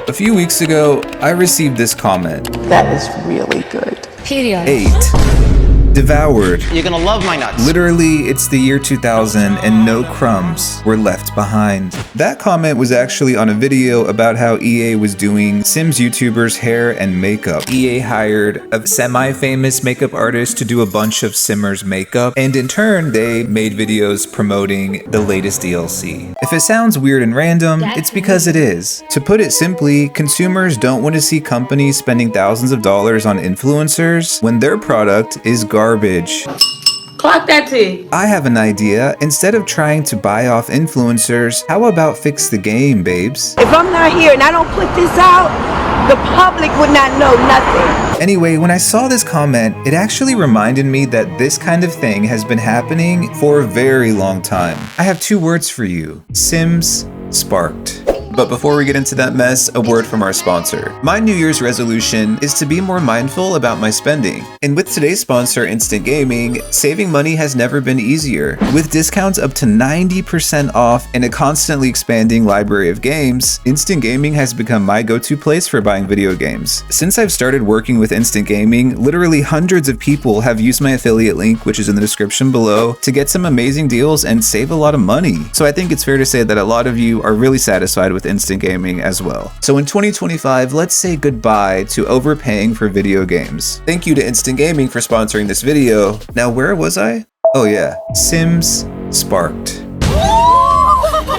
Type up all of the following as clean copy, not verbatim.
A few weeks ago, I received this comment. That is really good. Period. 8. Devoured. You're gonna love my nuts. Literally, it's the year 2000 and no crumbs were left behind. That comment was actually on a video about how EA was doing Sims YouTubers' hair and makeup. EA hired a semi-famous makeup artist to do a bunch of Simmers makeup, and in turn, they made videos promoting the latest DLC. If it sounds weird and random, it's because it is. To put it simply, consumers don't want to see companies spending thousands of dollars on influencers when their product is garbage. Clock that T. I have an idea. Instead of trying to buy off influencers, how about fix the game, babes? If I'm not here and I don't put this out, the public would not know nothing. Anyway, when I saw this comment, it actually reminded me that this kind of thing has been happening for a very long time. I have 2 words for you. Sims Sparked. But before we get into that mess, a word from our sponsor. My New Year's resolution is to be more mindful about my spending. And with today's sponsor, Instant Gaming, saving money has never been easier. With discounts up to 90% off and a constantly expanding library of games, Instant Gaming has become my go-to place for buying video games. Since I've started working with Instant Gaming, literally hundreds of people have used my affiliate link, which is in the description below, to get some amazing deals and save a lot of money. So I think it's fair to say that a lot of you are really satisfied with Instant Gaming as well. So in 2025, let's say goodbye to overpaying for video games. Thank you to Instant Gaming for sponsoring this video. Now, where was I? Oh yeah, Sims Sparked.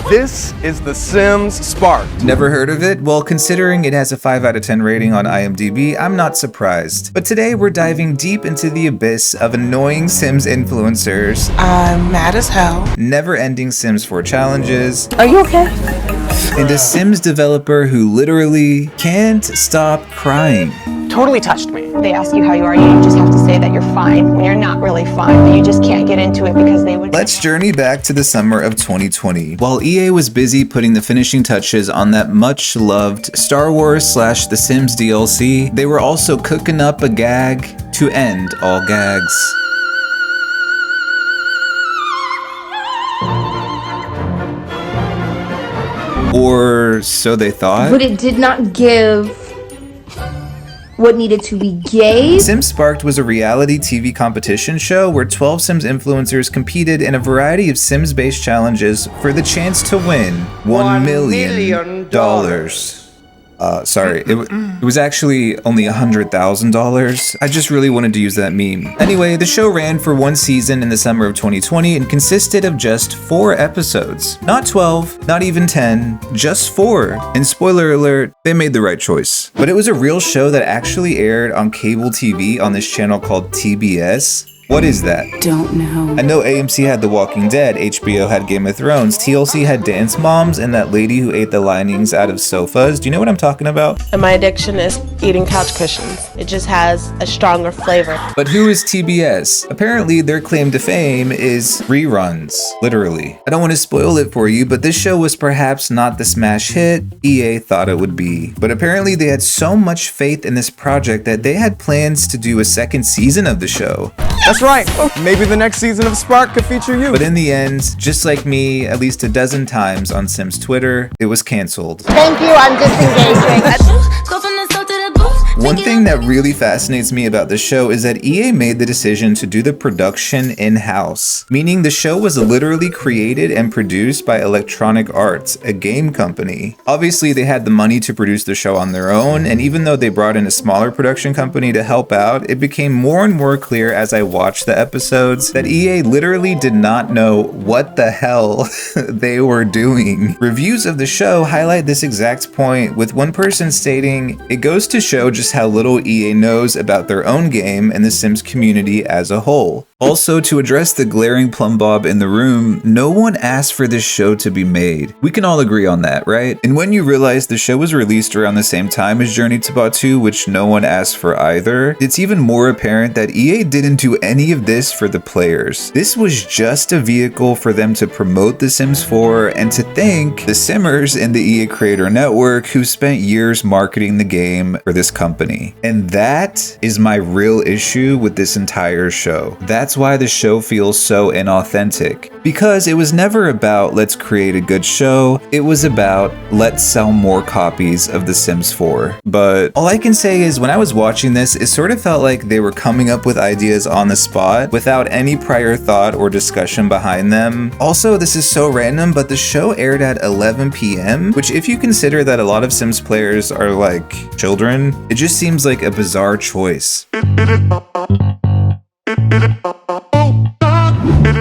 This is The Sims Sparked. Never heard of it? Well, considering it has a 5 out of 10 rating on IMDb, I'm not surprised. But today we're diving deep into the abyss of annoying Sims influencers, I'm mad as hell. never-ending Sims 4 challenges, Are you okay? and a Sims developer who literally can't stop crying. Totally touched me. They ask you how you are, you just have to say that you're fine when you're not really fine, but you just can't get into it because they would. Let's journey back to the summer of 2020. While EA was busy putting the finishing touches on that much-loved Star Wars / The Sims DLC, they were also cooking up a gag to end all gags. Or so they thought. But it did not give what needed to be gave. Sims Sparked was a reality TV competition show where 12 Sims influencers competed in a variety of Sims-based challenges for the chance to win $1 million. Sorry, it was actually only $100,000. I just really wanted to use that meme. Anyway, the show ran for 1 season in the summer of 2020 and consisted of just 4 episodes. Not 12, not even 10, just 4. And spoiler alert, they made the right choice. But it was a real show that actually aired on cable TV on this channel called TBS. What is that? Don't know. I know AMC had The Walking Dead, HBO had Game of Thrones, TLC had Dance Moms, and that lady who ate the linings out of sofas. Do you know what I'm talking about? And my addiction is eating couch cushions. It just has a stronger flavor. But who is TBS? Apparently, their claim to fame is reruns, literally. I don't want to spoil it for you, but this show was perhaps not the smash hit EA thought it would be. But apparently, they had so much faith in this project that they had plans to do a 2nd season of the show. That's right. Maybe the next season of Spark could feature you. But in the end, just like me, at least a dozen times on Sims Twitter, it was canceled. Thank you, I'm disengaging. One thing that really fascinates me about the show is that EA made the decision to do the production in-house, meaning the show was literally created and produced by Electronic Arts, a game company. Obviously, they had the money to produce the show on their own, and even though they brought in a smaller production company to help out, it became more and more clear as I watched the episodes that EA literally did not know what the hell they were doing. Reviews of the show highlight this exact point, with one person stating, "It goes to show just how little EA knows about their own game and the Sims community as a whole." Also, to address the glaring plumb bob in the room, no one asked for this show to be made. We can all agree on that, right? And when you realize the show was released around the same time as Journey to Batu, which no one asked for either, it's even more apparent that EA didn't do any of this for the players. This was just a vehicle for them to promote The Sims 4 and to thank the Simmers in the EA Creator Network who spent years marketing the game for this company. And that is my real issue with this entire show. That's that's why the show feels so inauthentic. Because it was never about let's create a good show, it was about let's sell more copies of The Sims 4. But all I can say is when I was watching this, it sort of felt like they were coming up with ideas on the spot without any prior thought or discussion behind them. Also, this is so random, but the show aired at 11 p.m., which if you consider that a lot of Sims players are like children, it just seems like a bizarre choice.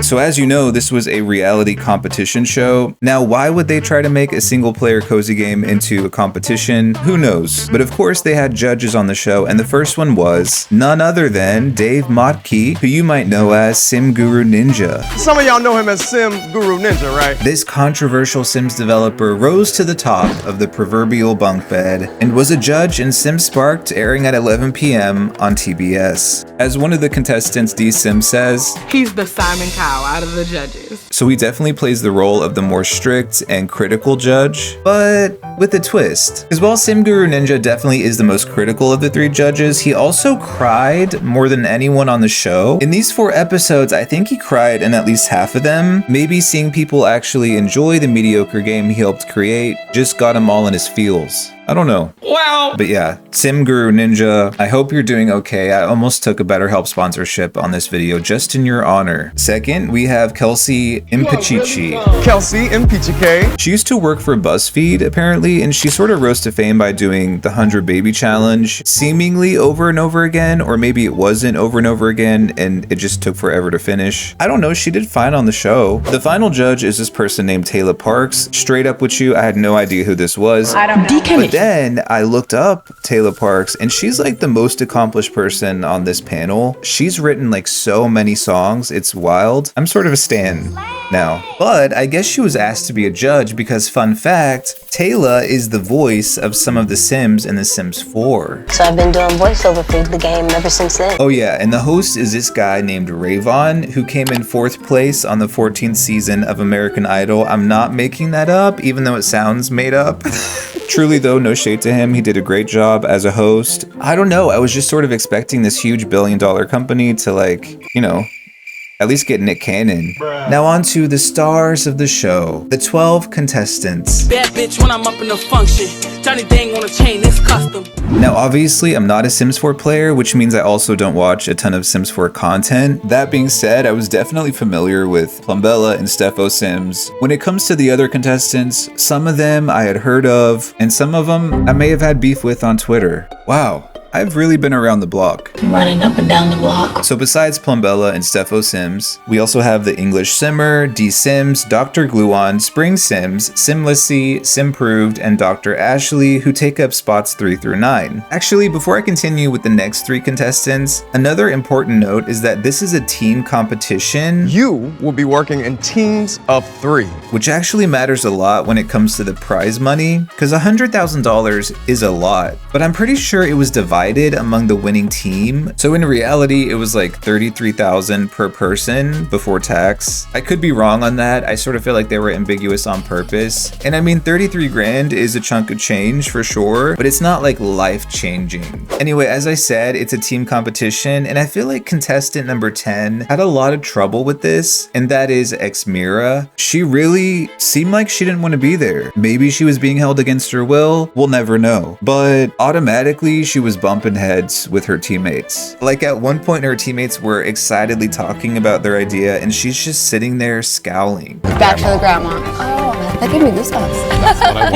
So as you know, this was a reality competition show. Now, why would they try to make a single-player cozy game into a competition? Who knows? But of course, they had judges on the show, and the first one was none other than Dave Motke, who you might know as Sim Guru Ninja. Some of y'all know him as Sim Guru Ninja, right? This controversial Sims developer rose to the top of the proverbial bunk bed and was a judge in Sims Sparked, airing at 11 p.m. on TBS. As one of the contestants, D Sim, says, he's the Simon Cowell out of the judges. So he definitely plays the role of the more strict and critical judge, but with a twist. Because while Sim Guru Ninja definitely is the most critical of the three judges, he also cried more than anyone on the show. In these 4 episodes, I think he cried in at least half of them. Maybe seeing people actually enjoy the mediocre game he helped create just got him all in his feels. I don't know. Wow. But yeah, Sim Guru Ninja, I hope you're doing okay. I almost took a BetterHelp sponsorship on this video just in your honor. Second, we have Kelsey Mpichichi. Kelsey Mpichichi. She used to work for BuzzFeed, apparently, and she sort of rose to fame by doing the 100 Baby Challenge, seemingly over and over again, or maybe it wasn't over and over again, and it just took forever to finish. I don't know, she did fine on the show. The final judge is this person named Taylor Parks. Straight up with you, I had no idea who this was. I don't know. But then I looked up Taylor Parks, and she's like the most accomplished person on this panel. She's written like so many songs, it's wild. I'm sort of a stan now. But I guess she was asked to be a judge because, fun fact, Taylor is the voice of some of the Sims in The Sims 4. So I've been doing voiceover for the game ever since then. Oh yeah, and the host is this guy named Rayvon, who came in 4th place on the 14th season of American Idol. I'm not making that up, even though it sounds made up. Truly though, no shade to him, he did a great job as a host. I don't know, I was just sort of expecting this huge billion-dollar company to, like, you know, at least get Nick Cannon. Now on to the stars of the show, the 12 contestants. Bad bitch when I'm up in the function. Johnny Dang on a chain, it's custom. Now obviously I'm not a Sims 4 player, which means I also don't watch a ton of Sims 4 content. That being said, I was definitely familiar with Plumbella and Stepho Sims. When it comes to the other contestants, some of them I had heard of, and some of them I may have had beef with on Twitter. Wow. I've really been around the block. Running up and down the block. So besides Plumbella and Stepho Sims, we also have the English Simmer, D Sims, Dr. Gluon, Spring Sims, Simlessy, Simproved, and Dr. Ashley, who take up spots 3 through 9. Actually, before I continue with the next 3 contestants, another important note is that this is a team competition. You will be working in teams of 3. Which actually matters a lot when it comes to the prize money, because $100,000 is a lot, but I'm pretty sure it was divided among the winning team. So in reality, it was like $33,000 per person before tax. I could be wrong on that. I sort of feel like they were ambiguous on purpose. And I mean, 33 grand is a chunk of change for sure, but it's not like life-changing. Anyway, as I said, it's a team competition, and I feel like contestant number 10 had a lot of trouble with this, and that is Xmira. She really seemed like she didn't want to be there. Maybe she was being held against her will. We'll never know. But automatically, she was bumping heads with her teammates. Like at one point, her teammates were excitedly talking about their idea, and she's just sitting there scowling. Back for the grandma. Oh, that gave me goosebumps. That's what I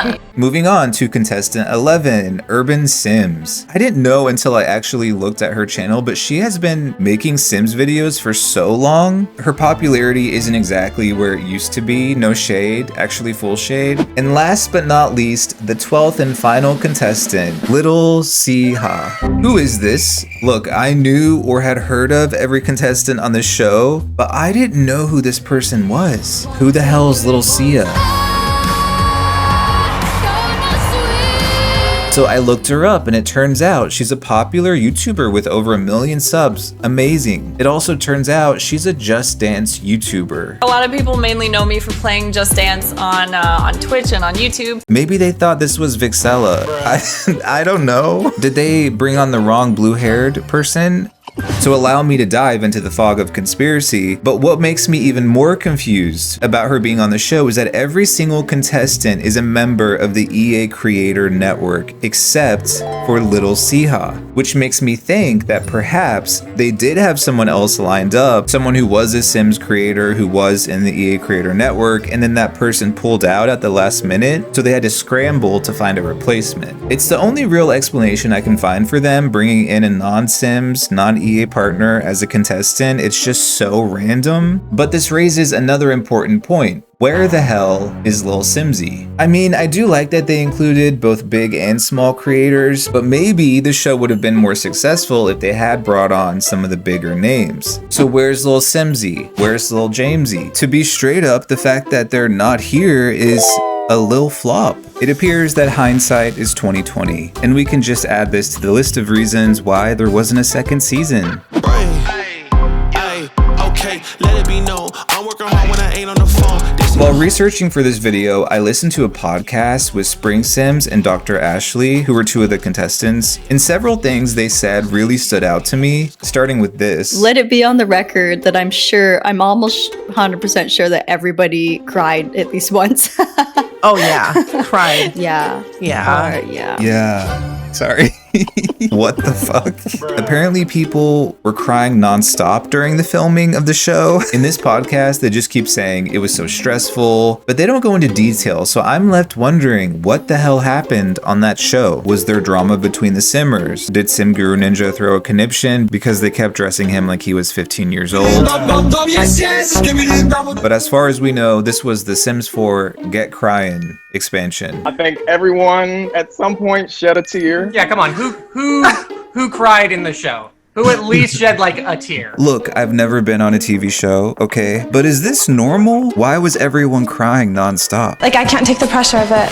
want. Moving on to contestant 11, Urban Sims. I didn't know until I actually looked at her channel, but she has been making Sims videos for so long. Her popularity isn't exactly where it used to be, no shade, actually full shade. And last but not least, the 12th and final contestant, Little Siha. Who is this? Look, I knew or had heard of every contestant on the show, but I didn't know who this person was. Who the hell is Little Siha? So I looked her up, and it turns out she's a popular YouTuber with over 1 million subs. Amazing. It also turns out she's a Just Dance YouTuber. A lot of people mainly know me for playing Just Dance on Twitch and on YouTube. Maybe they thought this was Vixella. I don't know. Did they bring on the wrong blue-haired person? So allow me to dive into the fog of conspiracy, but what makes me even more confused about her being on the show is that every single contestant is a member of the EA Creator Network, except for Little Siha, which makes me think that perhaps they did have someone else lined up, someone who was a Sims creator who was in the EA Creator Network, and then that person pulled out at the last minute, so they had to scramble to find a replacement. It's the only real explanation I can find for them bringing in a non-Sims, non-EA partner as a contestant. It's just so random. But this raises another important point. Where the hell is Lil Simsy? I mean, I do like that they included both big and small creators, but maybe the show would have been more successful if they had brought on some of the bigger names. So where's Lil Simsy? Where's Lil Jamesy? To be straight up, the fact that they're not here is a lil flop. It appears that hindsight is 2020, and we can just add this to the list of reasons why there wasn't a second season. While researching for this video, I listened to a podcast with Spring Sims and Dr. Ashley, who were two of the contestants, and several things they said really stood out to me, starting with this. Let it be on the record that I'm almost 100% sure that everybody cried at least once. Oh yeah, cried. Yeah. Yeah. Sorry. What the fuck? Apparently people were crying nonstop during the filming of the show. In this podcast, they just keep saying it was so stressful, but they don't go into detail, so I'm left wondering what the hell happened on that show. Was there drama between the Simmers? Did Sim Guru Ninja throw a conniption because they kept dressing him like he was 15 years old? But as far as we know, this was the Sims 4 Get Cryin' expansion. I think everyone at some point shed a tear. Yeah, come on. Who cried in the show? Who at least shed like a tear? Look, I've never been on a TV show, okay? But is this normal? Why was everyone crying nonstop? Like, I can't take the pressure of it.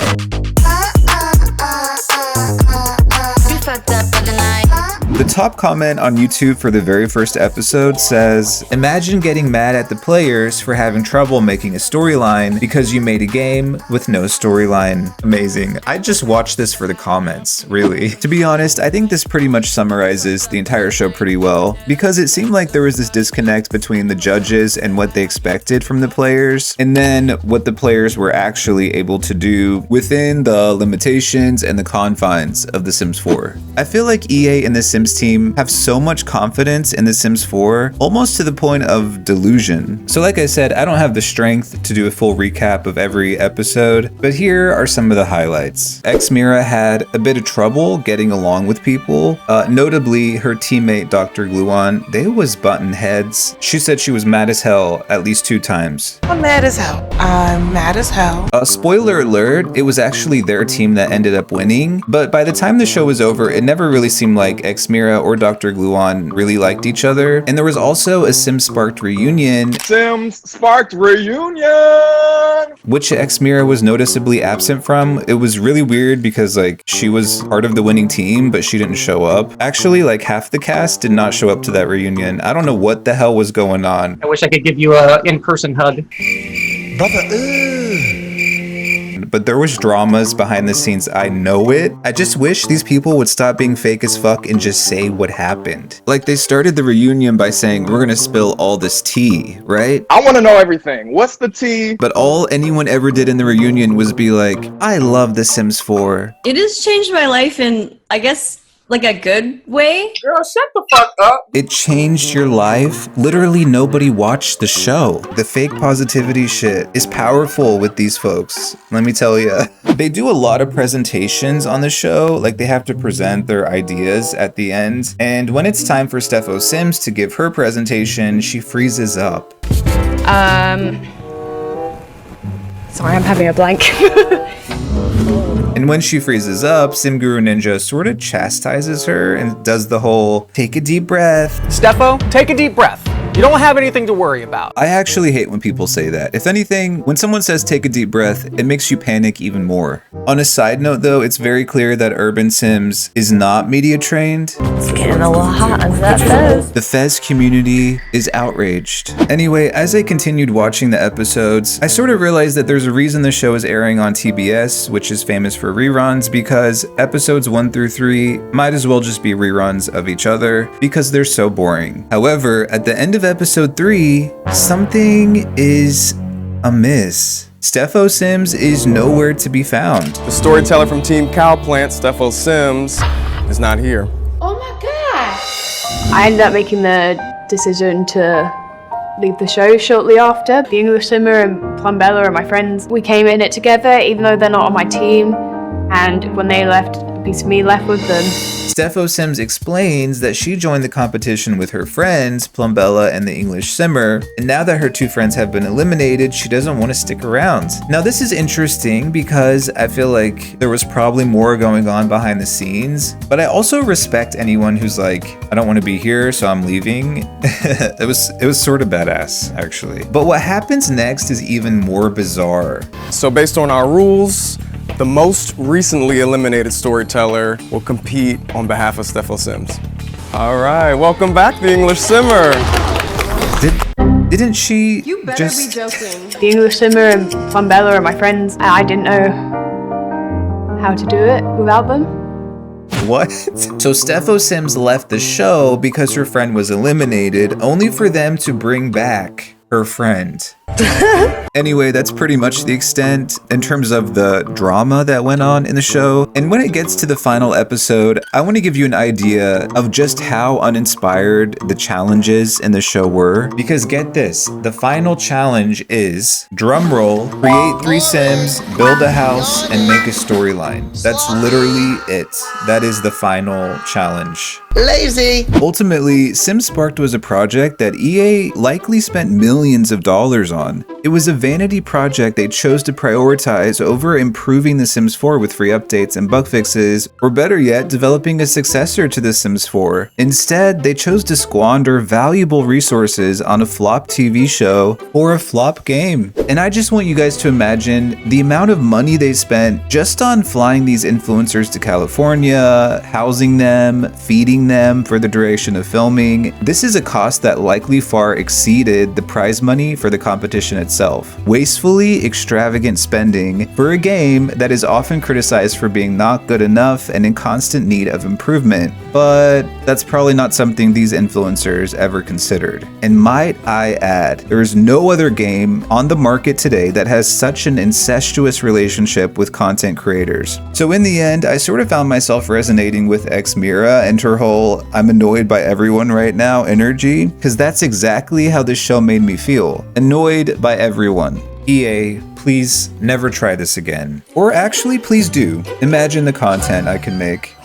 The top comment on YouTube for the very first episode says, "Imagine getting mad at the players for having trouble making a storyline because you made a game with no storyline." Amazing. I just watched this for the comments, really. To be honest, I think this pretty much summarizes the entire show pretty well, because it seemed like there was this disconnect between the judges and what they expected from the players, and then what the players were actually able to do within the limitations and the confines of The Sims 4. I feel like EA and The Sims team have so much confidence in The Sims 4, almost to the point of delusion. So like I said, I don't have the strength to do a full recap of every episode, but here are some of the highlights. Xmira had a bit of trouble getting along with people, notably her teammate Dr. Gluon. They was button heads. She said she was mad as hell at least 2 times. I'm mad as hell. I'm mad as hell. Spoiler alert, it was actually their team that ended up winning, but by the time the show was over, it never really seemed like Xmira or Dr. Gluon really liked each other. And there was also a Sims Sparked reunion. Sims Sparked reunion! Which Xmira was noticeably absent from. It was really weird because like she was part of the winning team, but she didn't show up. Actually, like half the cast did not show up to that reunion. I don't know what the hell was going on. I wish I could give you a in-person hug. But there was dramas behind the scenes, I know it. I just wish these people would stop being fake as fuck and just say what happened. Like they started the reunion by saying, we're gonna spill all this tea, right? I want to know everything. What's the tea? But all anyone ever did in the reunion was be like, I love The Sims 4. It has changed my life in, I guess, like a good way. Girl, shut the fuck up. It changed your life? Literally nobody watched the show. The fake positivity shit is powerful with these folks, let me tell you. They do a lot of presentations on the show, like they have to present their ideas at the end. And when it's time for Stepho Sims to give her presentation, she freezes up. Sorry, I'm having a blank. And when she freezes up, Sim Guru Ninja sort of chastises her and does the whole take a deep breath. Stepho, take a deep breath. You don't have anything to worry about. I actually hate when people say that. If anything, when someone says take a deep breath, it makes you panic even more. On a side note though, it's very clear that Urban Sims is not media trained. It's getting a little hot as that says. The Fez community is outraged. Anyway, as I continued watching the episodes, I sort of realized that there's a reason the show is airing on TBS, which is famous for reruns, because episodes 1 through 3 might as well just be reruns of each other because they're so boring. However, at the end of episode 3, something is amiss. Stepho Sims is nowhere to be found. The storyteller from Team Cowplant, Stepho Sims, is not here. Oh my gosh! I ended up making the decision to leave the show shortly after. The English Simmer and Plumbella are my friends. We came in it together, even though they're not on my team. And when they left, a piece of me left with them. Stepho Sims explains that she joined the competition with her friends, Plumbella and the English Simmer, and now that her two friends have been eliminated, she doesn't want to stick around. Now this is interesting because I feel like there was probably more going on behind the scenes, but I also respect anyone who's like, I don't want to be here, so I'm leaving. It was sort of badass, actually. But what happens next is even more bizarre. So based on our rules, the most recently eliminated storyteller will compete on behalf of Stepho Sims. All right, welcome back, the English Simmer. Didn't she You better just... be joking. The English Simmer and Plumbella are my friends, and I didn't know how to do it without them. What? So Stepho Sims left the show because her friend was eliminated, only for them to bring back her friend. Anyway, that's pretty much the extent in terms of the drama that went on in the show. And when it gets to the final episode, I want to give you an idea of just how uninspired the challenges in the show were. Because get this, the final challenge is, drumroll, create 3 Sims, build a house, and make a storyline. That's literally it. That is the final challenge. Lazy. Ultimately, Sims Sparked was a project that EA likely spent millions of dollars on. It was a vanity project they chose to prioritize over improving The Sims 4 with free updates and bug fixes, or better yet, developing a successor to The Sims 4. Instead, they chose to squander valuable resources on a flop TV show or a flop game. And I just want you guys to imagine the amount of money they spent just on flying these influencers to California, housing them, feeding them for the duration of filming. This is a cost that likely far exceeded the prize money for the competition itself. Wastefully extravagant spending for a game that is often criticized for being not good enough and in constant need of improvement. But that's probably not something these influencers ever considered. And might I add, there is no other game on the market today that has such an incestuous relationship with content creators. So in the end, I sort of found myself resonating with Ex Mira and her whole I'm annoyed by everyone right now energy, because that's exactly how this show made me feel. Annoyed by everyone. EA, please never try this again. Or actually, please do. Imagine the content I can make.